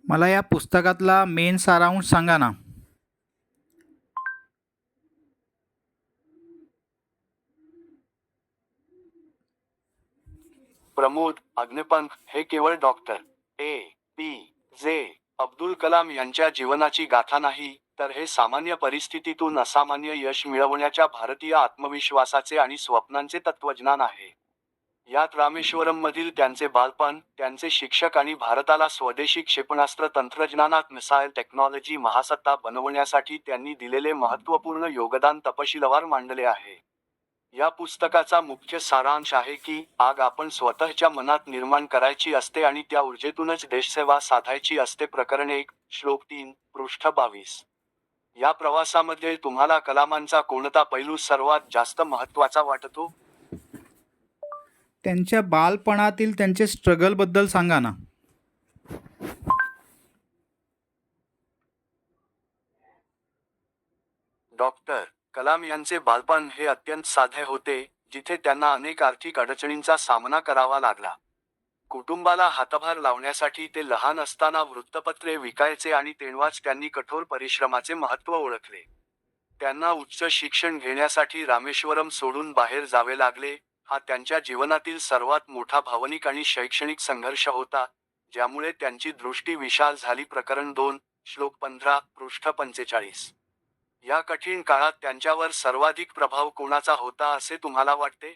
मला या पुस्तकातला मेन सारांश सांगा ना. प्रमोद अग्निपंख हे केवळ डॉक्टर ए. पी. जे. अब्दुल कलाम यांच्या जीवनाची गाथा नाही, तर हे सामान्य परिस्थितीतून असामान्य यश मिळवण्याच्या भारतीय आत्मविश्वासाचे आणि स्वप्नांचे तत्त्वज्ञान आहे. यात रामेश्वरममधील त्यांचे बालपण, त्यांचे शिक्षक आणि भारताला स्वदेशी क्षेपणास्त्र तंत्रज्ञानात मिसाईल टेक्नॉलॉजी महासत्ता बनवण्यासाठी त्यांनी दिलेले महत्त्वपूर्ण योगदान तपशीलवार मांडले आहे. या पुस्तकाचा मुख्य सारांश आहे की आग आपण स्वतःच्या मनात निर्माण करायची असते आणि त्या ऊर्जेतूनच देशसेवा साधायची असते. प्रकरण 1, श्लोक 3, पृष्ठ 22. या प्रवासामध्ये तुम्हाला कलामांचा कोणता पैलू सर्वात जास्त महत्त्वाचा वाटतो? त्यांच्या बालपणातील त्यांचे स्ट्रगलबद्दल सांगा ना. डॉक्टर कलाम यांचे बालपण हे अत्यंत साधे होते, जिथे त्यांना अनेक आर्थिक अडचणींचा सामना करावा लागला. कुटुंबाला हातभार लावण्यासाठी ते लहान असताना वृत्तपत्रे विकायचे आणि तेव्हाच त्यांनी कठोर परिश्रमाचे महत्त्व ओळखले. त्यांना उच्च शिक्षण घेण्यासाठी रामेश्वरम सोडून बाहेर जावे लागले. हा त्यांच्या जीवनातील सर्वात मोठा भावनिक आणि शैक्षणिक संघर्ष होता, ज्यामुळे त्यांची दृष्टी विशाल झाली. प्रकरण 2, श्लोक 15, पृष्ठ 45. या कठीण काळात त्यांच्यावर सर्वाधिक प्रभाव कोणाचा होता असे तुम्हाला वाटते?